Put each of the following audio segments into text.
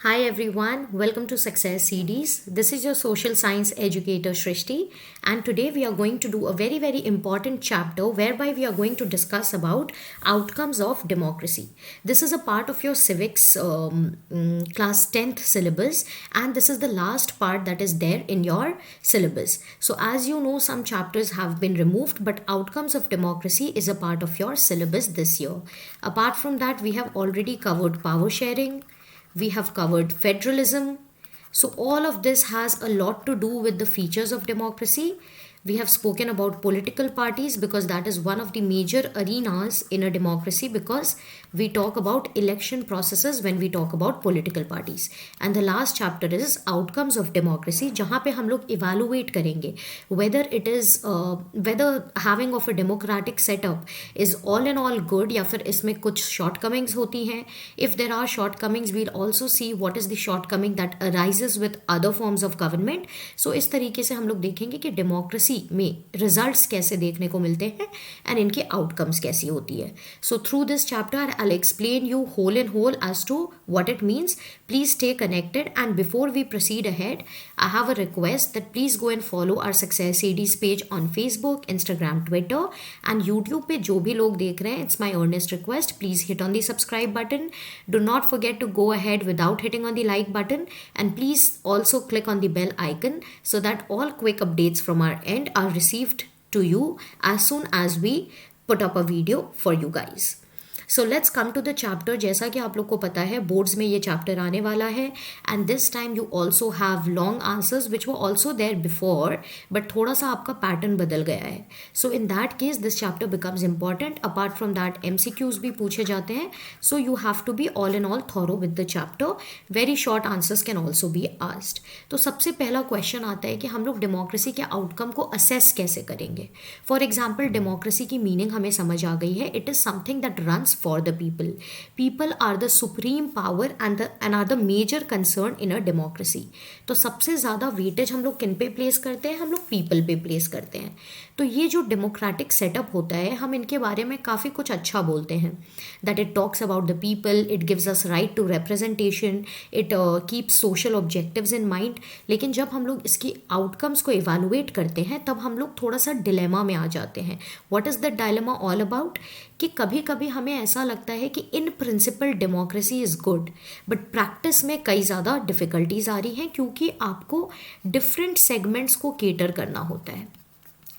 Hi everyone, welcome to Success Series. This is your social science educator Shrishti, and today we are going to do a very important chapter whereby we are going to discuss about outcomes of democracy. This is a part of your civics class 10th syllabus, and this is the last part that is there in your syllabus. So as you know, some chapters have been removed, but outcomes of democracy is a part of your syllabus this year. Apart from that, we have already covered power sharing, we have covered federalism. So, all of this has a lot to do with the features of democracy. We have spoken about political parties because that is one of the major arenas in a democracy because we talk about election processes when we talk about political parties. And the last chapter is outcomes of democracy, जहाँ पे हम लोग evaluate करेंगे whether it is whether having of a democratic setup is all in all good या फिर इसमें कुछ shortcomings होती हैं. If there are shortcomings, we'll also see what is the shortcoming that arises with other forms of government. So इस तरीके से हम लोग देखेंगे कि democracy में रिजल्ट्स कैसे देखने को मिलते हैं एंड इनके आउटकम्स कैसी होती है. So through this chapter I explain you whole and whole as to what it means. Please stay connected and before we proceed ahead I have a request that please go and follow our success series page on Facebook, Instagram, Twitter and YouTube पे जो भी लोग देख रहे हैं. It's my earnest request, please hit on the subscribe button. Do not forget to go ahead without hitting on the like button and please also click on the bell icon so that all quick updates from our end are received to you as soon as we put up a video for you guys. So let's come to the chapter. जैसा कि आप लोग को पता है boards में ये chapter आने वाला है and this time you also have long answers विच वो ऑल्सो देयर बिफोर, बट थोड़ा सा आपका पैटर्न बदल गया है. So in that case this chapter becomes important. Apart from that MCQs भी पूछे जाते हैं. So you have to be all in all thorough with the chapter. Very short answers can also be asked. तो सबसे पहला question आता है कि हम लोग डेमोक्रेसी के आउटकम को असेस कैसे करेंगे. फॉर एग्जाम्पल डेमोक्रेसी की मीनिंग हमें समझ आ गई है. It is something that runs for the people. People are the supreme power and are the major concern in a democracy. तो सबसे ज़्यादा वेटेज हम लोग किन पे प्लेस करते हैं? हम लोग पीपल पे प्लेस करते हैं. तो ये जो डेमोक्रेटिक सेटअप होता है हम इनके बारे में काफ़ी कुछ अच्छा बोलते हैं. That it talks about the people, it gives us right to representation, it keeps social objectives in mind. लेकिन जब हम लोग इसकी आउटकम्स को इवेलुएट करते हैं तब हम लोग थोड़ा सा डिलेमा में आ जाते हैं. What is the dilemma all about? कि कभी कभी हमें ऐसा लगता है कि in principle democracy is good, but practice में कई ज़्यादा डिफ़िकल्टीज आ रही हैं क्योंकि आपको डिफरेंट सेगमेंट्स को केटर करना होता है.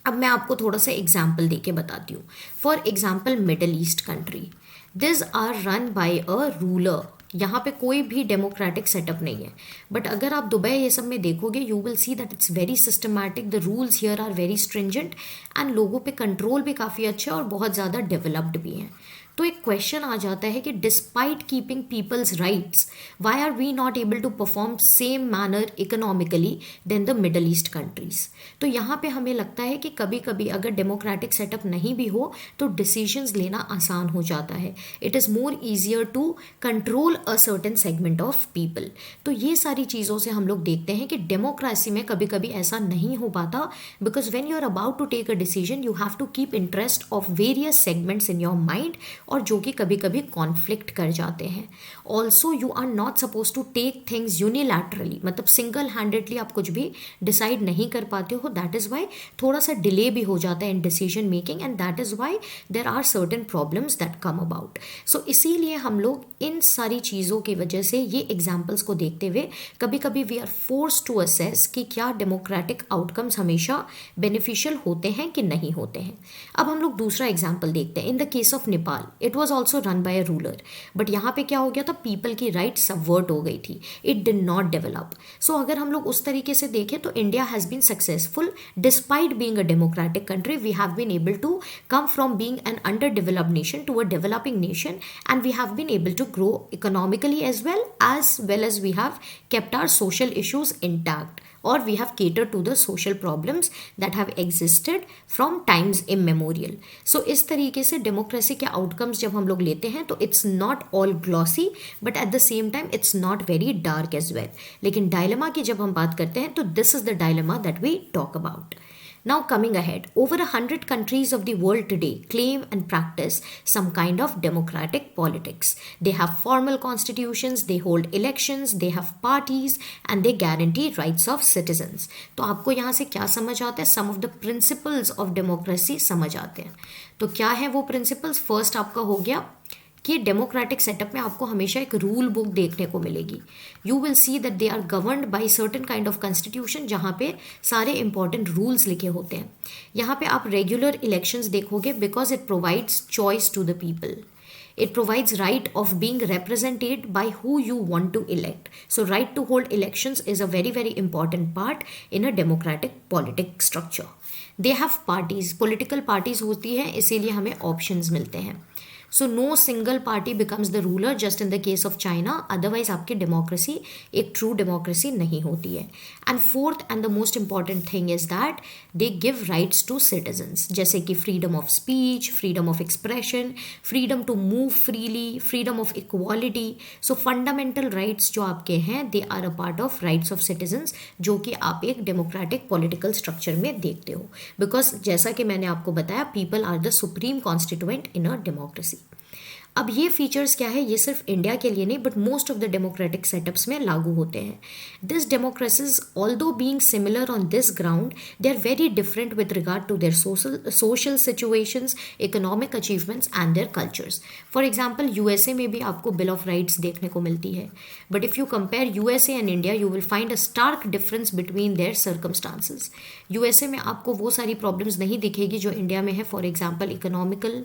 अब मैं आपको थोड़ा सा एग्जाम्पल दे के बताती हूँ. For example Middle East country, this are run by a ruler. यहाँ पे कोई भी डेमोक्रेटिक सेटअप नहीं है. बट अगर आप दुबई ये सब में देखोगे you will see that it's very systematic. The rules here are very stringent and लोगों पे कंट्रोल भी काफ़ी अच्छा और बहुत ज़्यादा डेवलप्ड भी हैं. तो एक क्वेश्चन आ जाता है कि despite keeping people's rights why are we not able to perform same manner economically then the Middle East countries. तो यहाँ पे हमें लगता है कि कभी कभी अगर डेमोक्रेटिक सेटअप नहीं भी हो तो डिसीजंस लेना आसान हो जाता है. It is more easier to control a certain segment of people. तो ये सारी चीज़ों से हम लोग देखते हैं कि डेमोक्रेसी में कभी कभी ऐसा नहीं हो पाता because when you are about to take a decision you have to keep interest of various segments in your mind और जो कि कभी कभी कॉन्फ्लिक्ट कर जाते हैं. Also you are not suppose to take things unilaterally, मतलब सिंगल हैंडेडली आप कुछ भी डिसाइड नहीं कर पाते हो. दैट इज़ वाई थोड़ा सा डिले भी हो जाता है in decision making and that is why there are certain problems that come about. So इसीलिए हम लोग इन सारी चीज़ों की वजह से ये एग्जाम्पल्स को देखते हुए कभी कभी we are force to assess कि क्या डेमोक्रेटिक आउटकम्स हमेशा बेनिफिशियल होते हैं कि नहीं होते हैं. अब हम लोग दूसरा एग्जाम्पल देखते हैं. इन the case of Nepal it was also run by a ruler, but यहाँ पे क्या हो गया था? पीपल की राइट सबवर्ट हो गई थी. It did not develop. So अगर हम लोग उस तरीके से देखें तो India has been successful despite being a democratic country. We have been able to come from being an underdeveloped nation to a developing nation, and we have been able to grow economically as well as we have kept our social issues intact, or we have catered to the social problems that have existed from times immemorial. So इस तरीके से democracy के outcomes जब हम लोग लेते हैं तो it's not all glossy but at the same time it's not very dark as well. लेकिन डायलेमा की जब हम बात करते हैं तो this is the dilemma that we talk about. Now, coming ahead, over 100 countries of the world today claim and practice some kind of democratic politics. They have formal constitutions, they hold elections, they have parties, and they guarantee rights of citizens. तो आपको यहाँ से क्या समझ आता है? Some of the principles of democracy समझ आते हैं. तो क्या है वो principles? First आपका हो गया कि डेमोक्रेटिक सेटअप में आपको हमेशा एक रूल बुक देखने को मिलेगी. You will see that they are governed by certain kind of constitution, जहाँ पे सारे इंपॉर्टेंट रूल्स लिखे होते हैं. यहाँ पे आप रेगुलर इलेक्शंस देखोगे because it provides choice to the people. It provides right of being represented by who you want to elect. So right to hold elections is a very, very important part in a democratic politic structure. They have parties, political parties होती हैं, इसीलिए हमें options मिलते हैं. So no single party becomes the ruler just in the case of China, otherwise आपकी democracy एक true democracy नहीं होती है. And fourth and the most important thing is that they give rights to citizens, जैसे कि freedom of speech, freedom of expression, freedom to move freely, freedom of equality. So fundamental rights जो आपके हैं they are a part of rights of citizens, जो कि आप एक democratic political structure में देखते हो. बिकॉज जैसा कि मैंने आपको बताया, people are the supreme constituent in a democracy. अब ये फीचर्स क्या है, ये सिर्फ इंडिया के लिए नहीं but most of the democratic setups में लागू होते हैं. This democracies although being similar on this ground, they are very different with regard to their social situations, economic achievements and their cultures. For example USA में भी आपको bill of rights देखने को मिलती है, but if you compare USA and India you will find a stark difference between their circumstances. USA में आपको वो सारी प्रॉब्लम्स नहीं दिखेगी जो इंडिया में है. For example economical,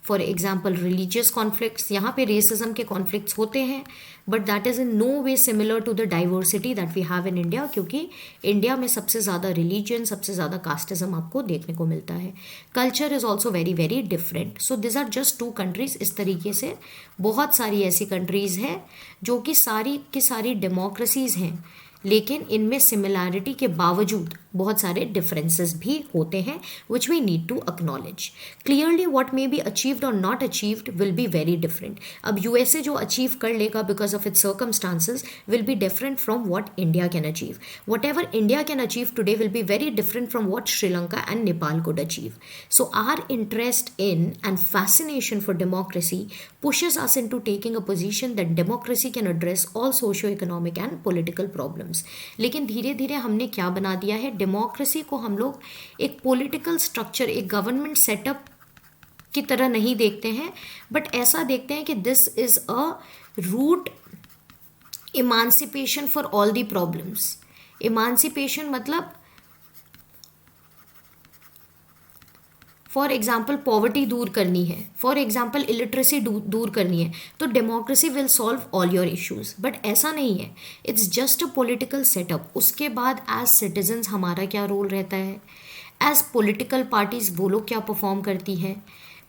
for example religious conflicts, यहाँ पे रेसिज्म के कॉन्फ्लिक्ट्स होते हैं but that is in no way similar to the diversity that we have in India, क्योंकि इंडिया में सबसे ज़्यादा रिलीजन, सबसे ज़्यादा कास्टिज्म आपको देखने को मिलता है. Culture is also very very different. So this are just two countries. इस तरीके से बहुत सारी ऐसी कंट्रीज़ हैं जो कि सारी की सारी डेमोक्रेसीज़ हैं, लेकिन इनमें सिमिलैरिटी के बावजूद बहुत सारे डिफरेंसेस भी होते हैं which we need to acknowledge. Clearly what may be achieved और not achieved will be very different. अब यूएसए जो अचीव कर लेगा because of its circumstances will be different from what India can achieve. Whatever India can achieve today will be very different from what Sri Lanka and Nepal could achieve. So our interest in and fascination for democracy pushes us into taking a position that democracy can address all socio-economic and political problems. लेकिन धीरे धीरे हमने क्या बना दिया है, democracy को हम लोग एक पॉलिटिकल स्ट्रक्चर, एक गवर्नमेंट सेटअप की तरह नहीं देखते हैं, बट ऐसा देखते हैं कि this is a root emancipation for all the problems. Emancipation मतलब फॉर एग्जाम्पल पॉवर्टी दूर करनी है, फॉर एग्जाम्पल इलिटरेसी दूर करनी है, तो democracy will solve all your issues. But ऐसा नहीं है, it's just a political setup. उसके बाद एज सिटीजन्स हमारा क्या रोल रहता है, एज पॉलिटिकल पार्टीज वो लोग क्या परफॉर्म करती है,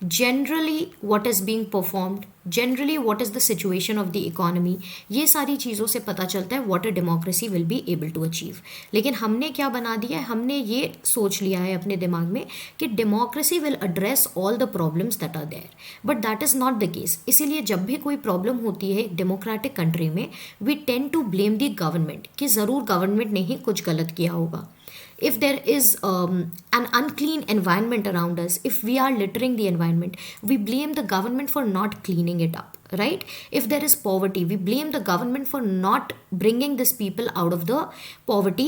generally what is being performed, generally what is the situation of the economy, ये सारी चीज़ों से पता चलता है what a democracy will be able to achieve. लेकिन हमने क्या बना दिया है, हमने ये सोच लिया है अपने दिमाग में कि democracy will address all the problems that are there, but that is not the case. इसीलिए जब भी कोई प्रॉब्लम होती है एक डेमोक्रेटिक कंट्री में, we tend to blame the government कि ज़रूर गवर्नमेंट ने ही कुछ गलत किया होगा. If there is an unclean environment around us, if we are littering the environment, we blame the government for not cleaning it up, right? If there is poverty, we blame the government for not bringing these people out of the poverty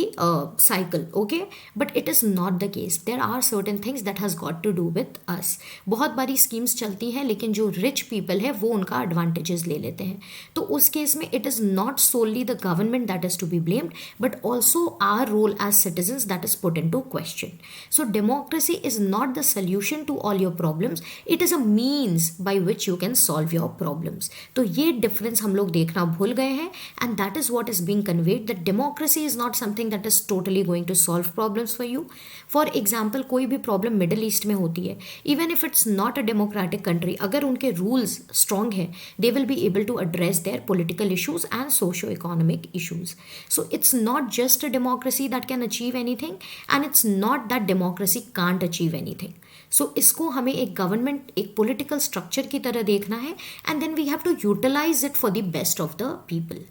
cycle, okay? But it is not the case. There are certain things that has got to do with us. बहुत बारी schemes चलती हैं लेकिन जो rich people है वो उनका advantages ले लेते हैं. तो उस केस में it is not solely the government that is to be blamed, but also our role as citizens that is put into question. So democracy is not the solution to all your problems. It is a means by which you can solve your problems. तो ये difference हम लोग देखना भूल गए हैं, and that is what is being conveyed, that democracy is not something that is totally going to solve problems for you. For example, कोई भी problem मिडल ईस्ट में होती है, even if it's not a democratic country, अगर उनके rules strong है, they will be able to address their political issues and socio-economic issues. So it's not just a democracy that can achieve anything, and it's not that democracy can't achieve anything. So इसको हमें एक government, एक political structure की तरह देखना है, and then we have to utilize it for the best of the people.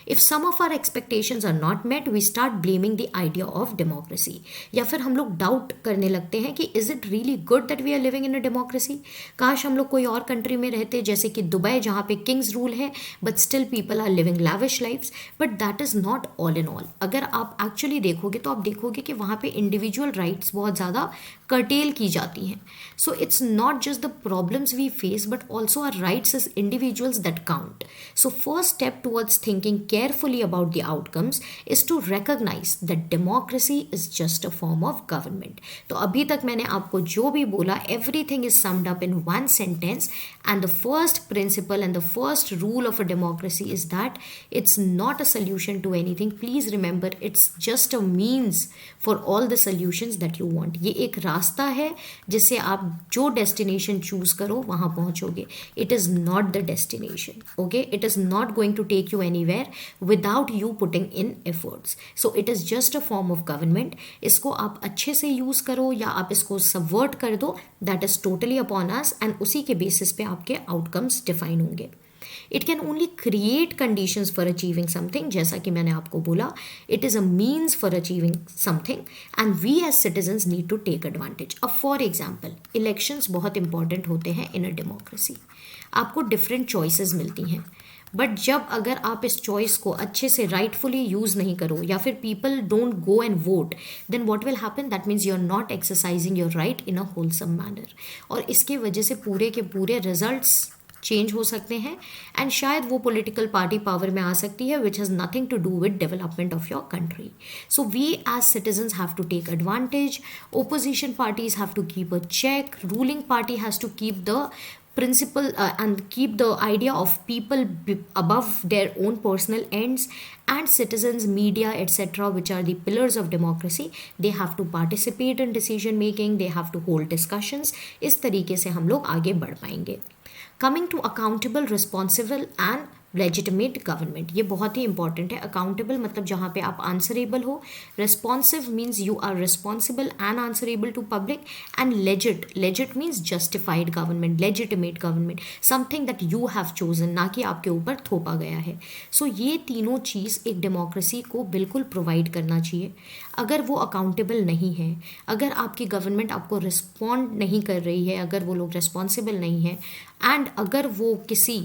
If some of our expectations are not met we start blaming the idea of democracy, या फिर हम लोग doubt करने लगते हैं कि is it really good that we are living in a democracy. काश हम लोग कोई और कंट्री में रहते, जैसे कि दुबई, जहाँ पे किंग्स रूल है but still people are living lavish lifes, but that is not all in all. अगर आप एक्चुअली देखोगे तो आप देखोगे कि वहाँ पे इंडिविजुअल राइट्स बहुत ज़्यादा curtail की जाती हैं। So it's not just the problems we face but also our rights as individuals that count. So first step towards thinking carefully about the outcomes is to recognize that democracy is just a form of government. तो अभी तक मैंने आपको जो भी बोला, everything is summed up in one sentence, and the first principle and the first rule of a democracy is that it's not a solution to anything. Please remember, it's just a means for all the solutions that you want. ये एक रास्ता है जिससे आप जो destination choose करो वहां पहुंचोगे. It is not the destination. Okay, it is not going to take you anywhere without you putting in efforts. So it is just a form of government. इसको आप अच्छे से यूज करो या आप इसको सबवर्ट कर दो, that is totally upon us, and उसी के बेसिस पे आपके आउटकम्स डिफाइन होंगे. It can only create conditions for achieving something. जैसा कि मैंने आपको बोला, it is a means for achieving something and we as citizens need to take advantage. अब फॉर एग्जाम्पल, इलेक्शंस बहुत इंपॉर्टेंट होते हैं इन अ डेमोक्रेसी. आपको डिफरेंट चॉइसेस मिलती हैं, बट जब अगर आप इस चॉइस को अच्छे से राइटफुली यूज़ नहीं करो या फिर people don't go and vote, then what will happen, that means you are not exercising your right in a wholesome manner. और इसके वजह से पूरे के पूरे रिजल्ट्स चेंज हो सकते हैं एंड शायद वो पॉलिटिकल पार्टी पावर में आ सकती है which has nothing to do with development of your country. So we as citizens have to take advantage. Opposition parties have to keep a check. Ruling party has to keep the principle and keep the idea of people above their own personal ends, and citizens, media, etc., which are the pillars of democracy, they have to participate in decision making, they have to hold discussions. इस तरीके से हम लोग आगे बढ़ पाएंगे. Coming to accountable, responsible and legitimate government, ये बहुत ही इंपॉर्टेंट है. अकाउंटेबल मतलब जहाँ पे आप आंसरेबल हो. Responsive means you are responsible and answerable to public. And legit means justified government, legitimate government, something that you have chosen, ना कि आपके ऊपर थोपा गया है. सो ये तीनों चीज़ एक डेमोक्रेसी को बिल्कुल प्रोवाइड करना चाहिए. अगर वो अकाउंटेबल नहीं है, अगर आपकी गवर्नमेंट आपको रिस्पॉन्ड नहीं कर रही है, अगर वो लोग रिस्पॉन्सिबल नहीं है, एंड अगर वो किसी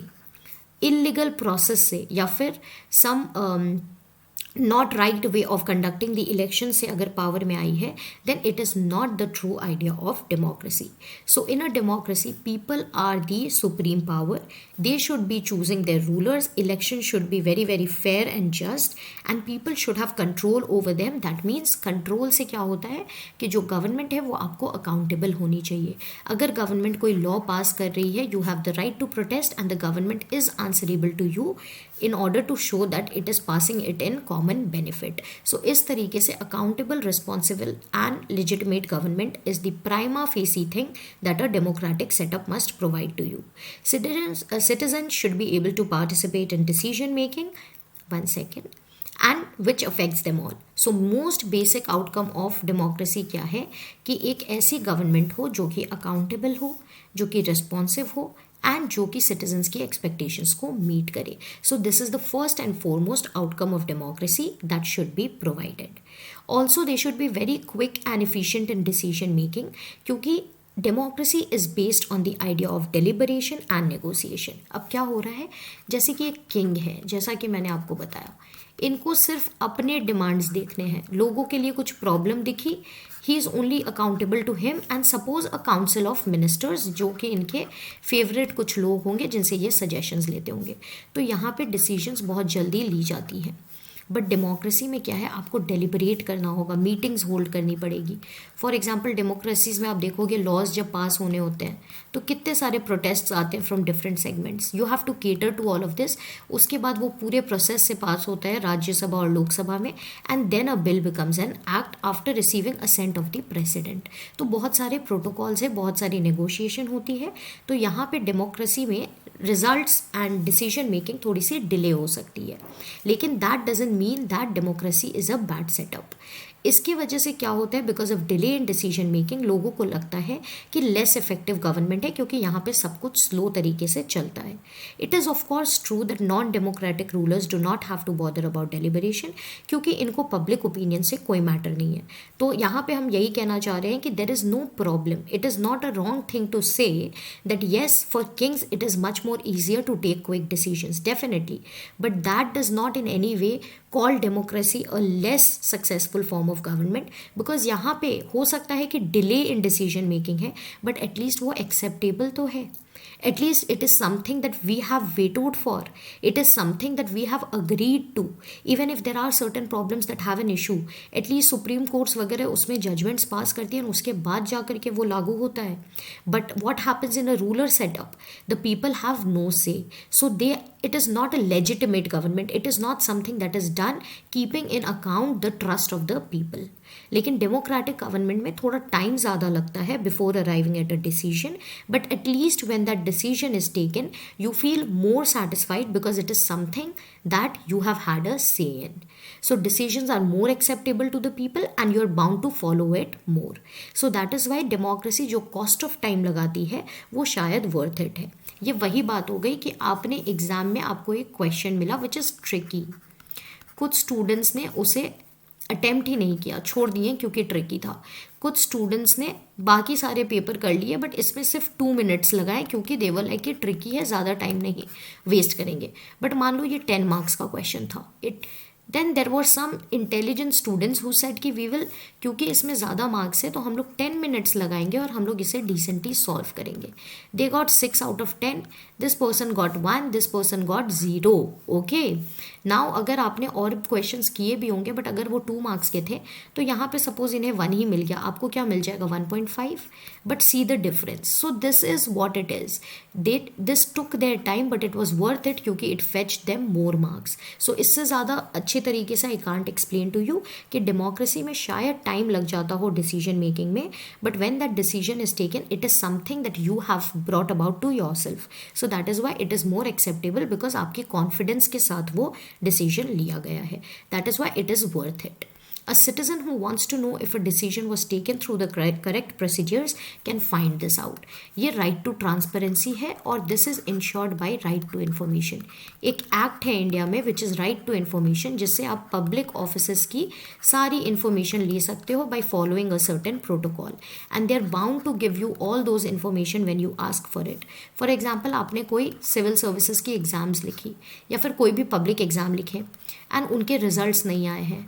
इलीगल प्रोसेस से या फिर some not right way of conducting the election से अगर पावर में आई है, then it is not the true idea of democracy. So in a democracy people are the supreme power. They should be choosing their rulers. Election should be very very fair and just and people should have control over them. That means control से क्या होता है कि जो government है वो आपको accountable होनी चाहिए. अगर गवर्नमेंट कोई लॉ पास कर रही है, you have the right to protest and the government is answerable to you in order to show that it is passing it in common benefit. So इस तरीके से accountable, responsible and legitimate government is the prima facie thing that a democratic setup must provide to you. Citizens should be able to participate in decision making. One second. And which affects them all. So most basic outcome of democracy क्या है कि एक ऐसी government हो जो कि accountable हो, जो कि responsive हो एंड जो कि सिटीजन्स की एक्सपेक्टेशंस को मीट करे. So this is the first and foremost outcome of democracy that should be provided. Also they should be very quick and efficient in decision making, क्योंकि democracy is based on the idea of deliberation and negotiation. अब क्या हो रहा है, जैसे कि एक king है, जैसा कि मैंने आपको बताया, इनको सिर्फ अपने डिमांड्स देखने हैं. लोगों के लिए कुछ प्रॉब्लम दिखी, he is only accountable to him and suppose a council of ministers, जो कि इनके फेवरेट कुछ लोग होंगे जिनसे ये सजेशंस लेते होंगे. तो यहाँ पे डिसीजंस बहुत जल्दी ली जाती हैं. बट डेमोक्रेसी में क्या है, आपको डेलिबरेट करना होगा, मीटिंग्स होल्ड करनी पड़ेगी. फॉर एग्जांपल डेमोक्रेसीज में आप देखोगे लॉज जब पास होने होते हैं तो कितने सारे प्रोटेस्ट्स आते हैं from different segments. You have to cater to all of this. उसके बाद वो पूरे प्रोसेस से पास होता है राज्यसभा और लोकसभा में, and then a bill becomes an act after receiving assent of the president. तो बहुत सारे प्रोटोकॉल्स है, बहुत सारी नेगोशिएशन होती है. तो यहाँ पे डेमोक्रेसी में रिजल्ट्स एंड डिसीजन मेकिंग थोड़ी सी डिले हो सकती है, लेकिन that doesn't mean that democracy is a bad setup. इसकी वजह से क्या होता है, because of delay in decision making लोगों को लगता है कि लेस इफेक्टिव गवर्नमेंट है, क्योंकि यहाँ पे सब कुछ स्लो तरीके से चलता है. It is of course true that non democratic rulers do not have to bother about deliberation, क्योंकि इनको पब्लिक ओपिनियन से कोई मैटर नहीं है. तो यहाँ पे हम यही कहना चाह रहे हैं कि there is no problem. It is not a wrong thing to say that yes, for kings it is much more easier to take quick decisions, definitely, but that does not in any way call democracy a less successful form of government, because यहाँ पे हो सकता है कि delay in decision making है, but at least वो acceptable तो है. At least it is something that we have vetoed for. It is something that we have agreed to. Even if there are certain problems that have an issue, at least Supreme Courts वगैरह उसमें judgments pass करती हैं और उसके बाद जा करके वो लागू होता है. But what happens in a ruler setup? The people have no say. So it is not a legitimate government. It is not something that is done keeping in account the trust of the people. लेकिन democratic government में थोड़ा time ज़्यादा लगता है before arriving at a decision, but at least when that decision is taken you feel more satisfied because it is something that you have had a say in. So decisions are more acceptable to the people and you're bound to follow it more. So that is why democracy जो cost of time लगाती है वो शायद worth it है. ये वही बात हो गई कि आपने एग्ज़ाम में आपको एक क्वेश्चन मिला विच इज़ ट्रिकी. कुछ स्टूडेंट्स ने उसे अटेम्प्ट ही नहीं किया, छोड़ दिए क्योंकि ट्रिकी था. कुछ स्टूडेंट्स ने बाकी सारे पेपर कर लिए बट इसमें सिर्फ 2 मिनट्स लगाए क्योंकि देवर लाइक कि ट्रिकी है, ज़्यादा टाइम नहीं वेस्ट करेंगे. बट मान लो ये 10 मार्क्स का क्वेश्चन था. Then there were some intelligent students who said कि वी विल, क्योंकि इसमें ज़्यादा मार्क्स है तो हम लोग 10 मिनट्स लगाएंगे और हम लोग इसे डिसेंटली सॉल्व करेंगे. They got 6 out of 10. This person got 1, this person got 0. Okay, now अगर आपने और क्वेश्चंस किए भी होंगे बट अगर वो 2 मार्क्स के थे तो यहाँ पे सपोज इन्हें 1 ही मिल गया, आपको क्या मिल जाएगा 1.5. But see the difference. So this is what it is. This took their time but it was worth it क्योंकि it fetch them more marks. So इससे ज़्यादा अच्छे तरीके से I can't explain to you कि डेमोक्रेसी में शायद टाइम लग जाता हो डिसीजन मेकिंग में, but when that decision is taken it is something that you have brought about to yourself. So that is why it is more acceptable because आपके confidence के साथ वो डिसीजन लिया गया है. That is why it is worth it. A citizen who wants to know if a decision was taken through the correct procedures can find this out. ये right to transparency है और this is ensured by right to information. एक act है India में which is right to information, जिससे आप public offices की सारी information ले सकते हो by following a certain protocol and they are bound to give you all those information when you ask for it. For example, आपने कोई civil services की एग्ज़ाम्स लिखी या फिर कोई भी पब्लिक एग्ज़ाम लिखे and उनके रिजल्ट्स नहीं आए हैं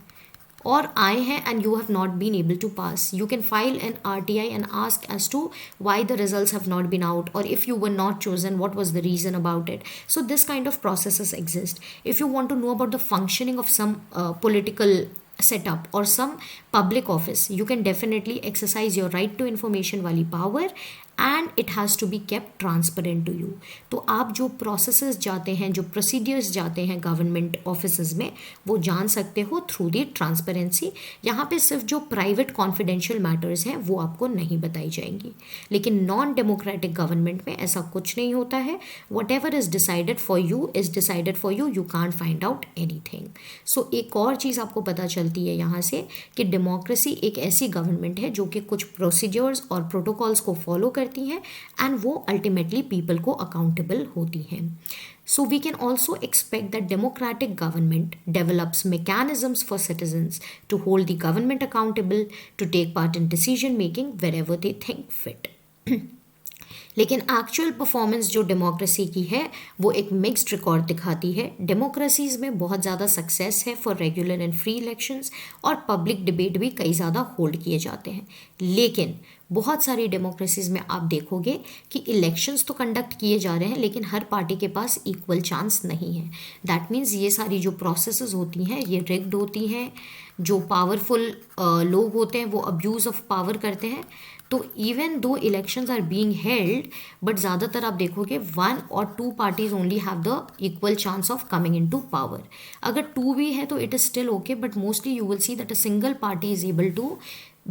और आए हैं and you have not been able to pass. You can file an RTI and ask as to why the results have not been out, or if you were not chosen, what was the reason about it. So this kind of processes exist. If you want to know about the functioning of some political setup or some public office, you can definitely exercise your right to information वाली power and it has to be kept transparent to you. तो आप जो processes जाते हैं, जो procedures जाते हैं government offices में, वो जान सकते हो through the transparency. यहाँ पे सिर्फ जो private confidential matters हैं वो आपको नहीं बताई जाएंगी. लेकिन non democratic government में ऐसा कुछ नहीं होता है. Whatever is decided for you is decided for you. You can't find out anything. So एक और चीज़ आपको पता चलती है यहाँ से कि डेमोक्रेसी एक ऐसी गवर्नमेंट है जो कि कुछ प्रोसीजर्स और प्रोटोकॉल्स को फॉलो करती हैं एंड वो अल्टीमेटली पीपल को अकाउंटेबल होती हैं. So we can also expect that democratic government develops mechanisms for citizens to hold the government accountable, to take part in decision making wherever they think fit. लेकिन actual performance जो democracy की है वो एक mixed record दिखाती है. Democracies में बहुत ज़्यादा सक्सेस है for regular and free elections और पब्लिक डिबेट भी कई ज़्यादा होल्ड किए जाते हैं. लेकिन बहुत सारी डेमोक्रेसीज़ में आप देखोगे कि इलेक्शंस तो कंडक्ट किए जा रहे हैं लेकिन हर पार्टी के पास इक्वल चांस नहीं है. दैट मीन्स ये सारी जो प्रोसेसेस होती हैं ये रिग्ड होती हैं. जो पावरफुल लोग होते हैं वो अब्यूज़ ऑफ पावर करते हैं. तो even though elections are being held but ज़्यादातर आप देखोगे 1 or 2 parties only have the equal chance of coming into power. अगर 2 भी है तो it is still okay but mostly you will see that a single party is able to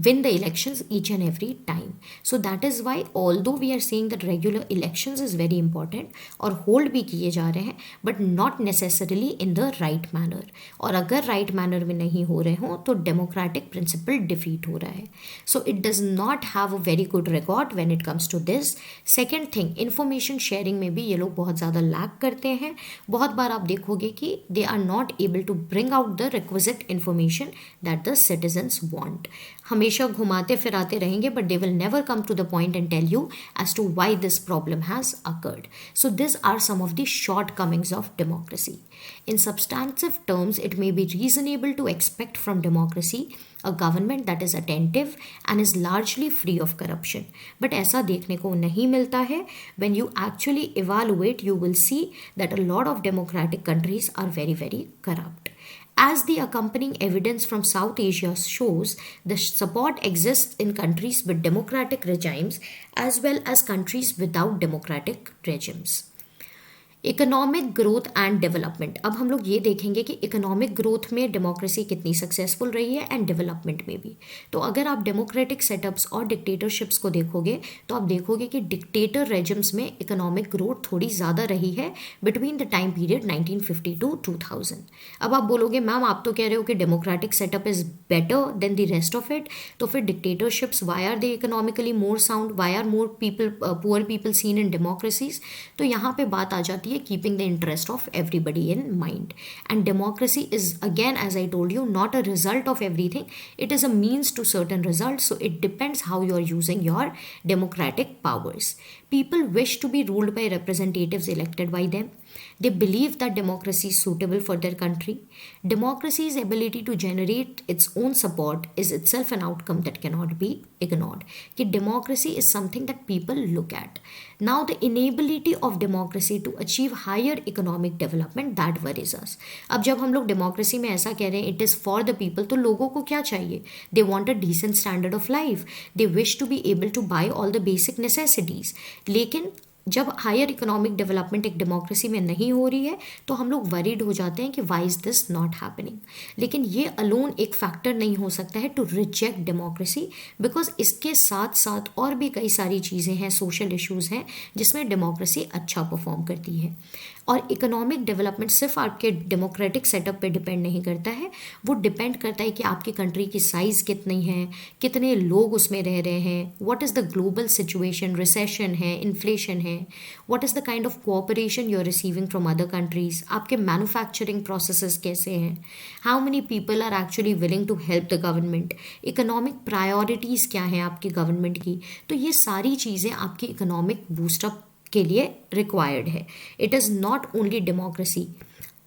win the elections each and every time. So that is why although we are saying that regular elections is very important और hold भी किए जा रहे हैं, but not necessarily in the right manner. और अगर right manner में नहीं हो रहे हो तो democratic principle defeat हो रहा है. So it does not have a very good record when it comes to this. Second thing, information sharing में भी ये लोग बहुत ज़्यादा lack करते हैं. बहुत बार आप देखोगे कि they are not able to bring out the requisite information that the citizens want. हमेशा घुमाते फिराते रहेंगे, but they will never come to the point and tell you as to why this problem has occurred. So these are some of the shortcomings of democracy. In substantive terms, it may be reasonable to expect from democracy a government that is attentive and is largely free of corruption. But ऐसा देखने को नहीं मिलता है. When you actually evaluate, you will see that a lot of democratic countries are very, very corrupt. As the accompanying evidence from South Asia shows, the support exists in countries with democratic regimes as well as countries without democratic regimes. Economic growth and development. अब हम लोग ये देखेंगे कि economic growth में democracy कितनी successful रही है एंड डेवलपमेंट में भी. तो अगर आप डेमोक्रेटिक सेटअप्स और डिक्टेटरशिप्स को देखोगे तो आप देखोगे कि डिक्टेटर रेजिम्स में इकोनॉमिक ग्रोथ थोड़ी ज़्यादा रही है between the time period 1950 to 2000. अब आप बोलोगे मैम आप तो कह रहे हो कि democratic setup is better than the rest of it, तो फिर dictatorships why are they economically more sound, why are more people poor people seen in democracies. तो यहाँ पे बात आ जाती है keeping the interest of everybody in mind. And democracy is, again, as I told you, not a result of everything. It is a means to certain results. So it depends how you are using your democratic powers. People wish to be ruled by representatives elected by them. They believe that democracy is suitable for their country. Democracy's ability to generate its own support is itself an outcome that cannot be ignored. कि democracy is something that people look at. Now the inability of democracy to achieve higher economic development, that worries us. अब जब हम लोग democracy में ऐसा कह रहे हैं it is for the people, तो लोगों को क्या चाहिए? They want a decent standard of life. They wish to be able to buy all the basic necessities. लेकिन जब हायर इकोनॉमिक डेवलपमेंट एक डेमोक्रेसी में नहीं हो रही है तो हम लोग वरीड हो जाते हैं कि why is this not happening. लेकिन ये अलोन एक फैक्टर नहीं हो सकता है टू रिजेक्ट डेमोक्रेसी, बिकॉज इसके साथ साथ और भी कई सारी चीज़ें हैं, सोशल इश्यूज़ हैं जिसमें डेमोक्रेसी अच्छा परफॉर्म करती है. और इकोनॉमिक डेवलपमेंट सिर्फ आपके डेमोक्रेटिक सेटअप पे डिपेंड नहीं करता है, वो डिपेंड करता है कि आपकी कंट्री की साइज़ कितनी है, कितने लोग उसमें रह रहे हैं, what is the global situation, recession है, इन्फ्लेशन है, what is the kind of cooperation you are receiving from other countries, आपके मैन्युफैक्चरिंग प्रोसेसेस कैसे हैं, how many people are actually willing to help the government, economic priorities क्या हैं आपकी government की. तो ये सारी चीज़ें आपकी इकोनॉमिक बूस्टअप के लिए रिक्वायर्ड है. It is not only democracy.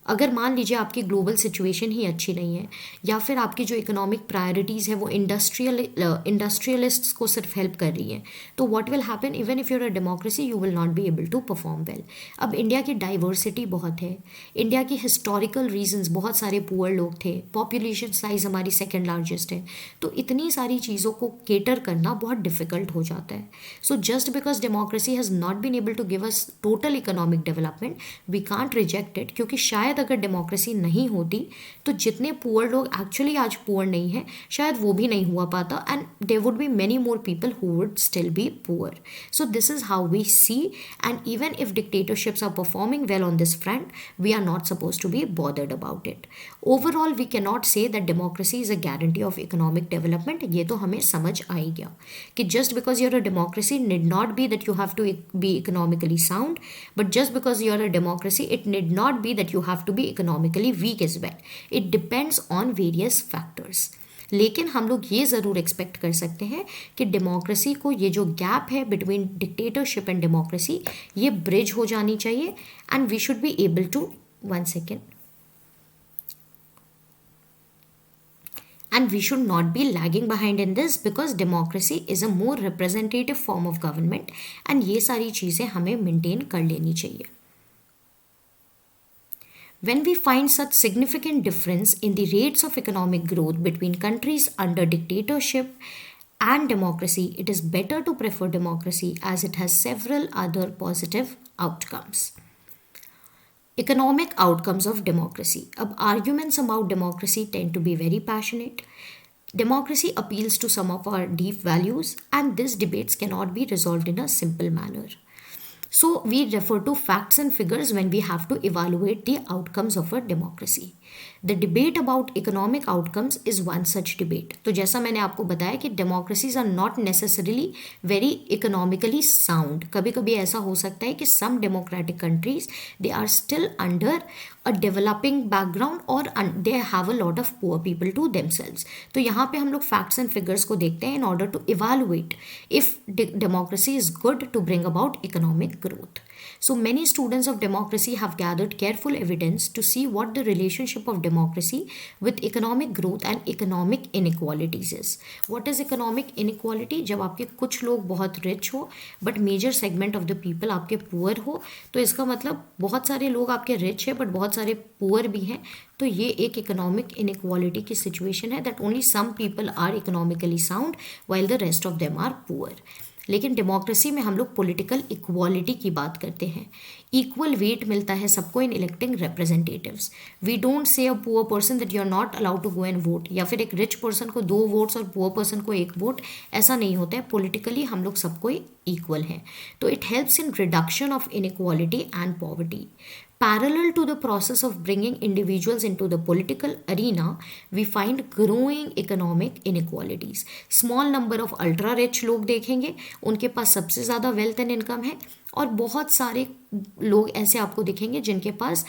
अगर मान लीजिए आपकी ग्लोबल सिचुएशन ही अच्छी नहीं है या फिर आपकी जो इकोनॉमिक प्रायोरिटीज़ है वो इंडस्ट्रियलिस्ट्स को सिर्फ हेल्प कर रही है, तो what will happen, even if you're a democracy you will not be able to perform well. अब इंडिया की डाइवर्सिटी बहुत है, इंडिया की हिस्टोरिकल रीजंस, बहुत सारे पुअर लोग थे, पॉपुलेशन साइज हमारी सेकेंड लार्जेस्ट है, तो इतनी सारी चीज़ों को केटर करना बहुत डिफिकल्ट हो जाता है. So just because democracy has not been able to give us total economic development, we can't reject it, क्योंकि शायद अगर डेमोक्रेसी नहीं होती तो जितने पुअर लोग एक्चुअली आज पुअर नहीं हैं शायद वो भी नहीं हुआ पाता, and there would be many more people who would still be poor. So this is how we see, and even if dictatorships are performing well on this front, we are not suppose to be bothered about it. Overall we can not say that democracy is a guarantee of economic development. ये तो हमें समझ आ ही गया कि just because you're a democracy need not be that you have to be economically sound, but just because you are a democracy it need not be that you have to be economically weak as well. It depends on various factors. लेकिन हम लोग ये ज़रूर expect कर सकते हैं कि democracy को, ये जो गैप है बिटवीन डिक्टेटरशिप एंड डेमोक्रेसी, ये ब्रिज हो जानी चाहिए, and we should be able to, one second, and we should not be lagging behind in this because democracy is a more representative form of government, and ये सारी चीज़ें हमें maintain कर लेनी चाहिए. When we find such significant difference in the rates of economic growth between countries under dictatorship and democracy, it is better to prefer democracy as it has several other positive outcomes. Economic outcomes of democracy. अब arguments about democracy tend to be very passionate. Democracy appeals to some of our deep values, and these debates cannot be resolved in a simple manner. So, we refer to facts and figures when we have to evaluate the outcomes of a democracy. The debate about economic outcomes is one such debate. तो जैसा मैंने आपको बताया कि democracies are not necessarily very economically sound. कभी कभी ऐसा हो सकता है कि some democratic countries they are still under a developing background or they have a lot of poor people to themselves. तो यहाँ पे हम लोग facts and figures को देखते हैं in order to evaluate if democracy is good to bring about economic growth. So many students of democracy have gathered careful evidence to see what the relationship of democracy with economic growth and economic inequalities is. What is economic inequality? जब आपके कुछ लोग बहुत rich हो but major segment of the people आपके poor हो, तो इसका मतलब बहुत सारे लोग आपके rich है but बहुत सारे poor भी हैं. तो ये एक इकोनॉमिक इनइक्वालिटी की सिचुएशन है that only some people are economically sound while the rest of them are poor. लेकिन डेमोक्रेसी में हम लोग पॉलिटिकल इक्वालिटी की बात करते हैं. इक्वल वेट मिलता है सबको in electing representatives. We don't say a poor person that you are not allowed to go and vote, या फिर एक रिच पर्सन को 2 वोट्स और पुअर पर्सन को 1 वोट. ऐसा नहीं होता है. पॉलिटिकली हम लोग सबको इक्वल हैं. तो it helps in reduction of inequality and poverty. Parallel to the process of bringing individuals into the political arena, we find growing economic inequalities. Small number of ultra rich लोग देखेंगे, उनके पास सबसे ज़्यादा wealth and income है, और बहुत सारे लोग ऐसे आपको दिखेंगे जिनके पास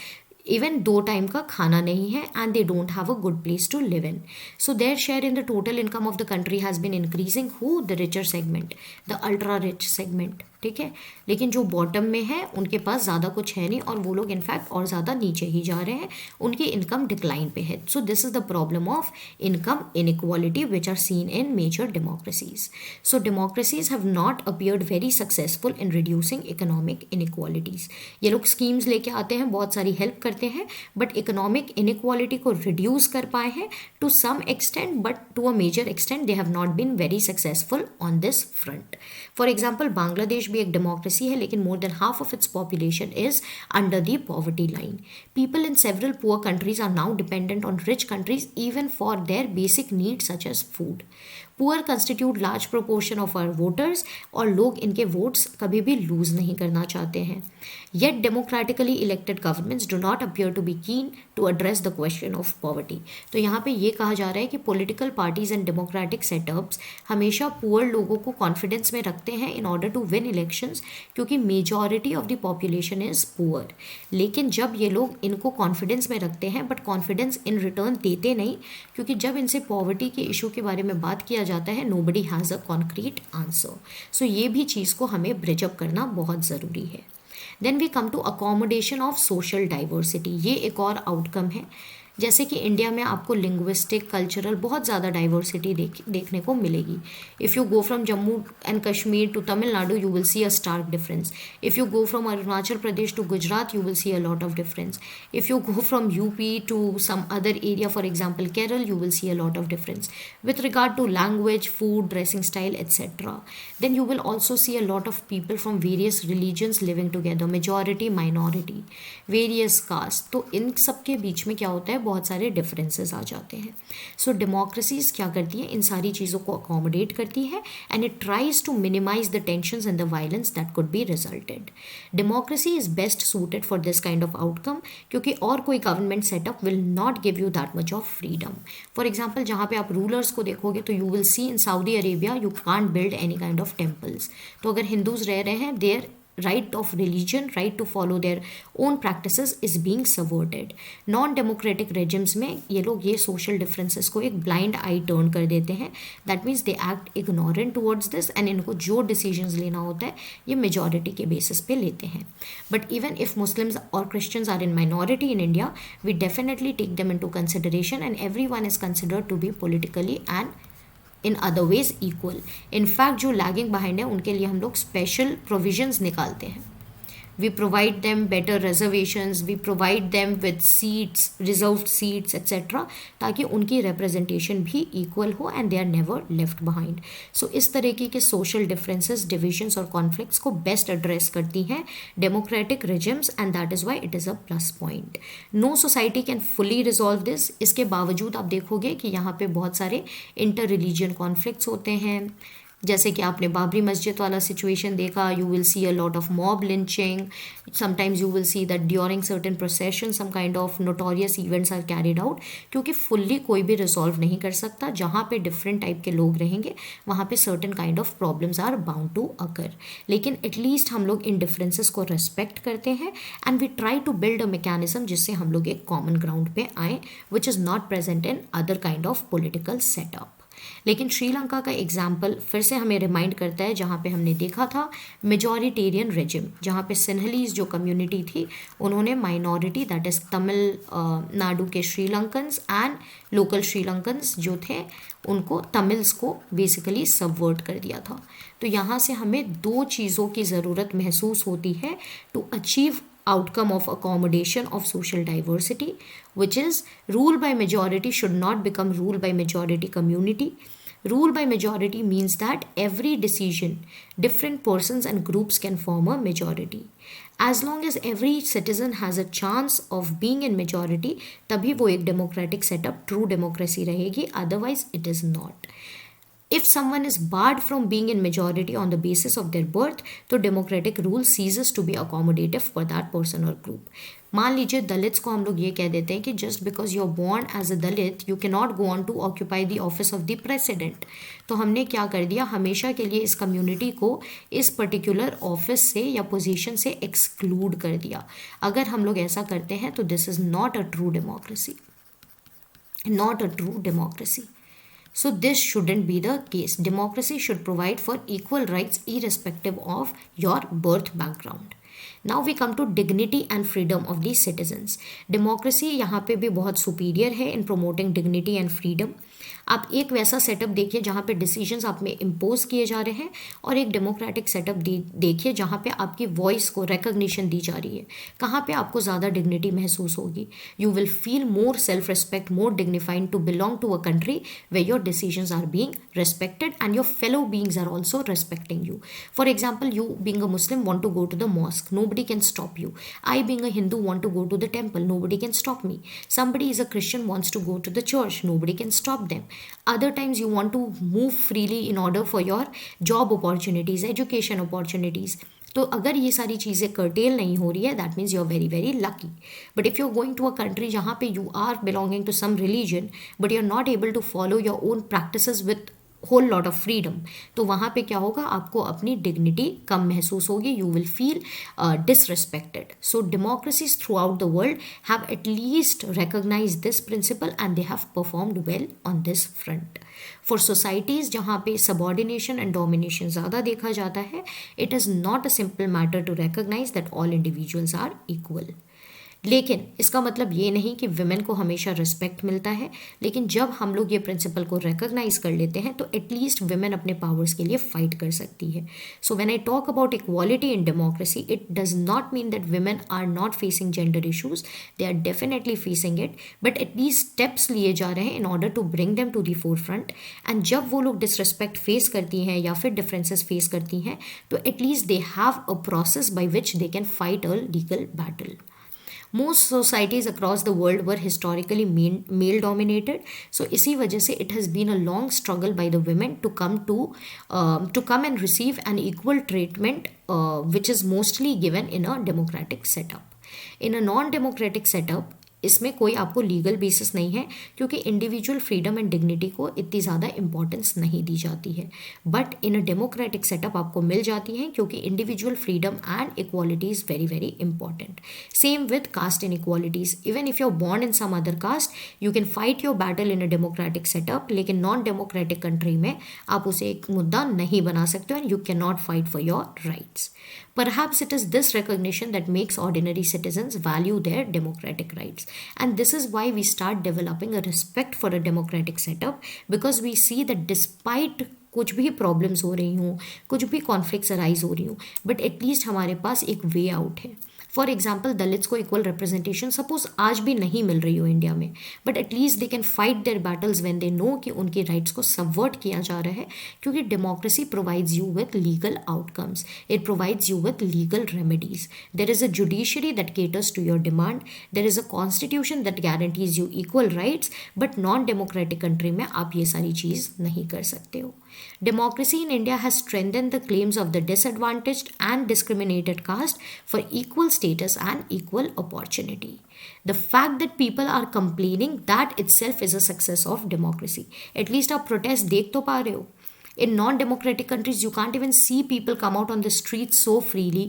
इवन 2 टाइम का खाना नहीं है and they don't have a good place to live in. So their share in the total income of the country has been increasing. Who? The richer segment, the ultra rich segment. ठीक है. लेकिन जो bottom में है उनके पास ज़्यादा कुछ है नहीं और वो लोग इनफैक्ट और ज़्यादा नीचे ही जा रहे हैं. उनकी इनकम डिक्लाइन पे है. So this is the problem of income inequality which are seen in major democracies. So democracies have not appeared very successful in reducing economic inequalities. ये लोग स्कीम्स लेके आते हैं, बहुत सारी हेल्प करते हैं, बट इकोनॉमिक इनइक्वालिटी को रिड्यूस कर पाए हैं to some extent, but to a major extent they have not been very successful on this front. For example Bangladesh भी एक डेमोक्रेसी है लेकिन more than half of its population is under the poverty line. People in several poor countries are now dependent on rich countries even for their basic needs such as food. Poor constitute large proportion of our voters और लोग इनके votes कभी भी loose नहीं करना चाहते हैं. Yet democratically elected governments do not appear to be keen to address the question of poverty. तो यहाँ पे ये कहा जा रहा है कि political parties and democratic setups हमेशा पुअर लोगों को कॉन्फिडेंस में रखते हैं in order to win elections, क्योंकि majority of the population is poor. लेकिन जब ये लोग इनको कॉन्फिडेंस में रखते हैं बट कॉन्फिडेंस इन रिटर्न देते नहीं, क्योंकि जब इनसे पॉवर्टी के इशू के बारे में बात किया जाता है nobody has a concrete answer. So ये भी चीज़ को हमें ब्रिज अप करना बहुत ज़रूरी है. Then we come to accommodation of social diversity. ये एक और आउटकम है. जैसे कि इंडिया में आपको लिंग्विस्टिक कल्चरल बहुत ज़्यादा डाइवर्सिटी देखने को मिलेगी. If you go from Jammu and Kashmir to Tamil Nadu you will see a stark difference. If you go from Arunachal Pradesh to Gujarat you will see a lot of difference. If you go from UP to some other area for example Kerala you will see a lot of difference with regard to language, food, dressing style, etc. Then you will also see a lot of people from various religions living together, majority, minority, various caste. तो इन सब के बीच में क्या होता है, बहुत सारे differences आ जाते हैं. सो डेमोक्रेसीज क्या करती हैं, इन सारी चीज़ों को अकोमोडेट करती है and it tries to minimize the tensions and the violence that could be resulted. Democracy is best suited for this kind of outcome, क्योंकि और कोई government setup will not give you that much of freedom. For example जहाँ पे आप rulers को देखोगे तो you will see in Saudi Arabia you can't build any kind of temples. तो अगर हिंदूज रह रहे हैं there right of religion, right to follow their own practices is being subverted. Non democratic regimes में ये लोग ये social differences को एक blind eye turn कर देते हैं. That means they act ignorant towards this and इनको जो decisions लेना होता है ये majority के basis पे लेते हैं. But even if Muslims or Christians are in minority in India, we definitely take them into consideration and everyone is considered to be politically and in other ways equal. In fact जो lagging behind है उनके लिए हम लोग special provisions निकालते हैं. we provide them better reservations, we provide them with seats, reserved seats etc, ताकि उनकी representation भी equal हो and they are never left behind. So इस तरीके के social differences, divisions और conflicts को best address करती हैं democratic regimes and that is why it is a plus point. No society can fully resolve this. इसके बावजूद आप देखोगे कि यहाँ पे बहुत सारे इंटर रिलीजियन कॉन्फ्लिक्ट्स होते हैं, जैसे कि आपने बाबरी मस्जिद वाला सिचुएशन देखा. You will see a lot of mob lynching, sometimes you will see that during certain procession some kind of notorious events are carried out, क्योंकि फुल्ली कोई भी रिजॉल्व नहीं कर सकता. जहाँ पे डिफरेंट टाइप के लोग रहेंगे वहाँ पे certain kind of problems are bound to occur. लेकिन एटलीस्ट हम लोग इन डिफरेंसेस को रेस्पेक्ट करते हैं and we try to build a mechanism जिससे हम लोग एक कॉमन ग्राउंड पे आए, which is not present in other kind of political setup. लेकिन श्रीलंका का एग्जाम्पल फिर से हमें रिमाइंड करता है, जहाँ पे हमने देखा था मेजॉरिटेरियन रेजिम, जहाँ पे सिन्हलीज जो कम्युनिटी थी उन्होंने minority that is Tamil Nadu के श्रीलंकन्स एंड लोकल श्रीलंकन्स जो थे उनको तमिल्स को बेसिकली सबवर्ट कर दिया था. तो यहाँ से हमें दो चीज़ों की ज़रूरत महसूस होती है to achieve outcome of accommodation of social diversity, which is rule by majority should not become rule by majority community. Rule by majority means that every decision different persons and groups can form a majority. As long as every citizen has a chance of being in majority, तभी वो एक democratic setup true democracy रहेगी, otherwise it is not. If someone is barred from being in majority on the basis of their birth, तो democratic rule ceases to be accommodative for that person or group. मान लीजिए Dalits को हम लोग ये कह देते हैं कि just because you are born as a Dalit, you cannot go on to occupy the office of the president. तो हमने क्या कर दिया, हमेशा के लिए इस कम्युनिटी को इस पर्टिकुलर ऑफिस से या पोजीशन से एक्सक्लूड कर दिया. अगर हम लोग ऐसा करते हैं तो this is not a true democracy, not a true democracy. So this shouldn't be the case. Democracy should provide for equal rights irrespective of your birth background. Now we come to dignity and freedom of the citizens. Democracy यहाँ पे भी बहुत superior है in promoting dignity and freedom. आप एक वैसा setup देखिए जहाँ पे डिसीजंस आप में इम्पोज किए जा रहे हैं, और एक डेमोक्रेटिक सेटअप देखिए जहाँ पे आपकी वॉइस को रिकग्निशन दी जा रही है. कहाँ पे आपको ज़्यादा डिग्निटी महसूस होगी? You will feel more self respect, more dignified to belong to a country where your decisions are being respected and your fellow beings are also respecting you. For example, you being a Muslim want to go to the mosque, nobody can stop you. I being a Hindu want to go to the temple, nobody can stop me. Somebody is a Christian wants to go to the church, nobody can stop them. Other times you want to move freely in order for your job opportunities, education opportunities. तो अगर ये सारी चीज़ें cartel नहीं हो रही है, that means you are very very lucky. But if you are going to a country जहाँ पे you are belonging to some religion but you are not able to follow your own practices with whole lot of freedom, तो वहाँ पे क्या होगा, आपको अपनी dignity कम महसूस होगी. You will feel disrespected. So democracies throughout the world have at least recognise this principle and they have performed well on this front. For societies जहाँ पे सबॉर्डिनेशन एंड डोमिनेशन ज़्यादा देखा जाता है, it is not a simple matter to recognise that all individuals are equal. लेकिन इसका मतलब ये नहीं कि विमेन को हमेशा रिस्पेक्ट मिलता है. लेकिन जब हम लोग ये प्रिंसिपल को रिकॉग्नाइज कर लेते हैं तो एटलीस्ट विमेन अपने पावर्स के लिए फाइट कर सकती है. So when I talk about equality in democracy, it does not mean that women are not facing gender issues. They are definitely facing it, but at least steps लिए जा रहे हैं in order to bring them to the forefront. And जब वो लोग disrespect face करती हैं या फिर डिफरेंसेस फेस करती हैं, तो at least they have a process by which they can fight a legal battle. Most societies across the world were historically male dominated. So इसी वजह से it has been a long struggle by the women to come and receive an equal treatment which is mostly given in a democratic setup. In a non-democratic setup, इसमें कोई आपको legal basis नहीं है क्योंकि individual freedom and dignity को इतनी ज़्यादा importance नहीं दी जाती है. But in a democratic setup आपको मिल जाती है क्योंकि individual freedom and equality is very very important. Same with caste inequalities. Even if you are born in some other caste, you can fight your battle in a democratic setup. लेकिन non democratic country में आप उसे एक मुद्दा नहीं बना सकते and you can not fight for your rights. Perhaps it is this recognition that makes ordinary citizens value their democratic rights. And this is why we start developing a respect for a democratic setup, because we see that despite कुछ भी problems हो रही हूँ, कुछ भी conflicts arise हो रही हूँ, बट एटलीस्ट हमारे पास एक वे आउट है। फॉर एग्जाम्पल दलित्स को इक्वल रिप्रेजेंटेशन सपोज आज भी नहीं मिल रही हो इंडिया में, but at least they can fight their battles when they know कि उनके राइट्स को सबवर्ट किया जा रहा है, क्योंकि democracy provides you with legal outcomes, it provides you with legal remedies, there is a judiciary that caters to your demand, there is a constitution that guarantees you equal rights, but non democratic country में आप ये सारी चीज़ नहीं कर सकते हो। Democracy in India has strengthened the claims of the disadvantaged and discriminated caste for equal status and equal opportunity. The fact that people are complaining, that itself is a success of democracy. At least आप protest देख तो पा रहे हो। In non-democratic countries, you can't even see people come out on the streets so freely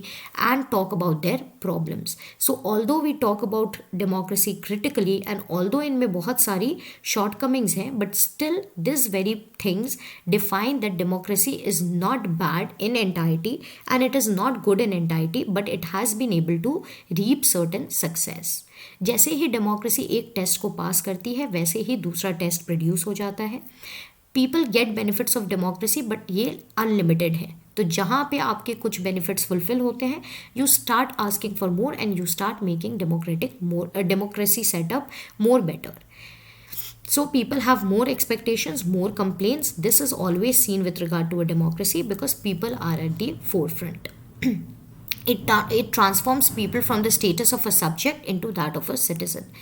and talk about their problems. So although we talk about democracy critically and although इनमें बहुत सारी shortcomings हैं, but still these very things define that democracy is not bad in entirety and it is not good in entirety, but it has been able to reap certain success. जैसे ही democracy एक test को पास करती है वैसे ही दूसरा test produce हो जाता है। People get benefits of democracy, but ये अनलिमिटेड है। तो जहाँ पे आपके कुछ बेनिफिट्स फुलफिल होते हैं, you start asking for more and you start making democracy setup more better. So people have more expectations, more complaints. This is always seen with regard to a democracy because people are at the forefront. It transforms people from the status of a subject into that of a citizen.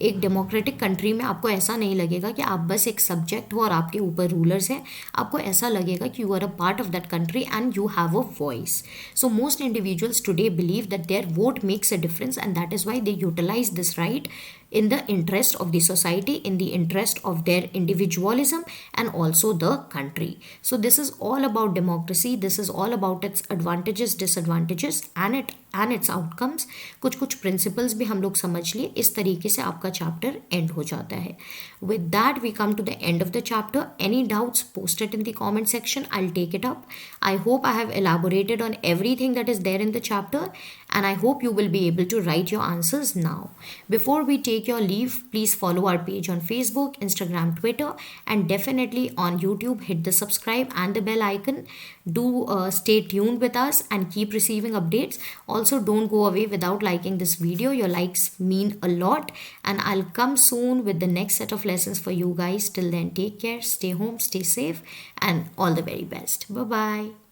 एक democratic country में आपको ऐसा नहीं लगेगा कि आप बस एक सब्जेक्ट हो और आपके ऊपर रूलर्स हैं. आपको ऐसा लगेगा कि you are a part of that country and you have a voice. So most individuals today believe that their vote makes a difference and that is why they utilise this right in the interest of the society, in the interest of their individualism and also the country. So this is all about democracy. This is all about its advantages, disadvantages and its outcomes. कुछ principles भी हम लोग समझ लिए. इस तरीके से आपका chapter end हो जाता है. With that we come to the end of the chapter. Any doubts, post it in the comment section. I'll take it up. I hope I have elaborated on everything that is there in the chapter and I hope you will be able to write your answers now. Before we take your leave, please follow our page on Facebook, Instagram, Twitter and definitely on YouTube. Hit the subscribe and the bell icon. Do stay tuned with us and keep receiving updates. Also don't go away without liking this video. Your likes mean a lot and I'll come soon with the next set of lessons for you guys. Till then, take care, stay home, stay safe and all the very best. Bye bye.